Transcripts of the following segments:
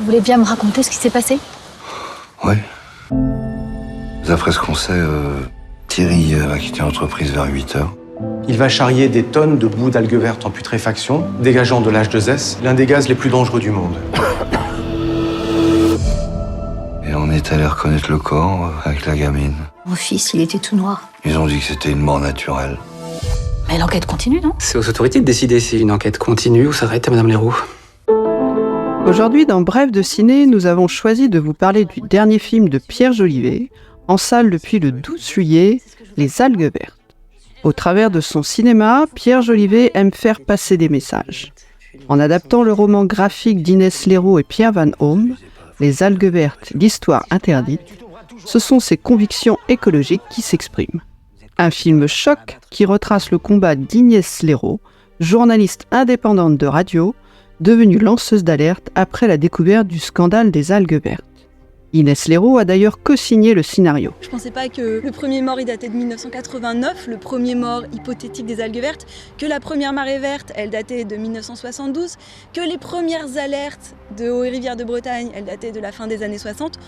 voulez bien me raconter ce qui s'est passé? Oui. D'après ce qu'on sait, Thierry a quitté l'entreprise vers 8h. Il va charrier des tonnes de boues d'algues vertes en putréfaction, dégageant de l'H2S, l'un des gaz les plus dangereux du monde. Et on est allé reconnaître le corps avec la gamine. Mon fils, il était tout noir. Ils ont dit que c'était une mort naturelle. Mais l'enquête continue, non? C'est aux autorités de décider si une enquête continue ou s'arrête à Madame Leroux. Aujourd'hui, dans Bref de Ciné, nous avons choisi de vous parler du dernier film de Pierre Jolivet, en salle depuis le 12 juillet, Les algues vertes. Au travers de son cinéma, Pierre Jolivet aime faire passer des messages. En adaptant le roman graphique d'Inès Leroux et Pierre Van Homme, Les algues vertes, l'histoire interdite, ce sont ses convictions écologiques qui s'expriment. Un film choc qui retrace le combat d'Inès Leroux, journaliste indépendante de radio, devenue lanceuse d'alerte après la découverte du scandale des algues vertes. Inès Leroux a d'ailleurs co-signé le scénario. Je pensais pas que le premier mort il datait de 1989, le premier mort hypothétique des algues vertes, que la première marée verte elle datait de 1972, que les premières alertes de Haut et Rivière de Bretagne elles dataient de la fin des années 60.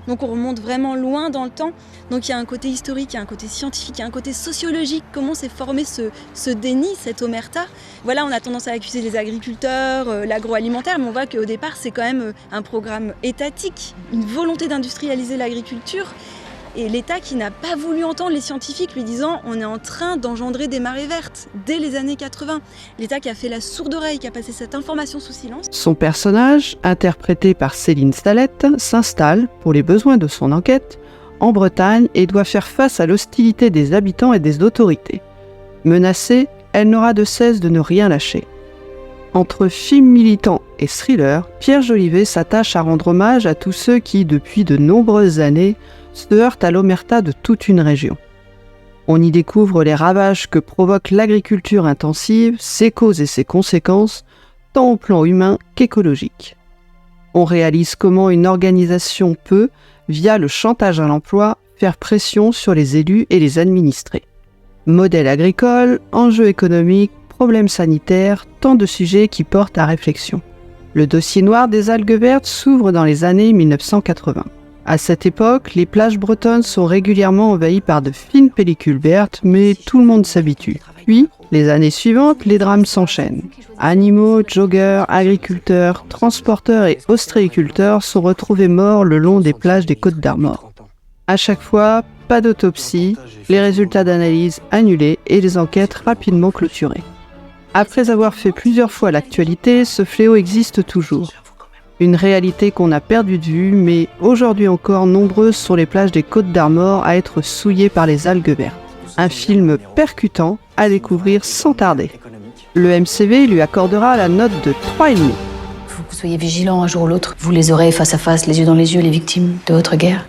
Donc on remonte vraiment loin dans le temps. Donc il y a un côté historique, il y a un côté scientifique, il y a un côté sociologique. Comment s'est formé ce déni, cette omerta? Voilà, on a tendance à accuser les agriculteurs, l'agroalimentaire, mais on voit qu'au départ c'est quand même un programme étatique, une volonté d'industrialiser l'agriculture. Et l'État qui n'a pas voulu entendre les scientifiques lui disant on est en train d'engendrer des marées vertes dès les années 80. L'État qui a fait la sourde oreille, qui a passé cette information sous silence. Son personnage, interprété par Céline Stalette, s'installe, pour les besoins de son enquête, en Bretagne et doit faire face à l'hostilité des habitants et des autorités. Menacée, elle n'aura de cesse de ne rien lâcher. Entre film militant et thriller, Pierre Jolivet s'attache à rendre hommage à tous ceux qui, depuis de nombreuses années, se heurtent à l'omerta de toute une région. On y découvre les ravages que provoque l'agriculture intensive, ses causes et ses conséquences, tant au plan humain qu'écologique. On réalise comment une organisation peut, via le chantage à l'emploi, faire pression sur les élus et les administrés. Modèle agricole, enjeux économiques, problèmes sanitaires, tant de sujets qui portent à réflexion. Le dossier noir des algues vertes s'ouvre dans les années 1980. À cette époque, les plages bretonnes sont régulièrement envahies par de fines pellicules vertes, mais tout le monde s'habitue. Puis, les années suivantes, les drames s'enchaînent. Animaux, joggeurs, agriculteurs, transporteurs et ostréiculteurs sont retrouvés morts le long des plages des Côtes d'Armor. À chaque fois, pas d'autopsie, les résultats d'analyse annulés et les enquêtes rapidement clôturées. Après avoir fait plusieurs fois l'actualité, ce fléau existe toujours. Une réalité qu'on a perdue de vue, mais aujourd'hui encore nombreuses sont les plages des Côtes d'Armor à être souillées par les algues vertes. Un film percutant à découvrir sans tarder. Le MCV lui accordera la note de 3,5. Faut que vous soyez vigilants un jour ou l'autre. Vous les aurez face à face, les yeux dans les yeux, les victimes de votre guerre.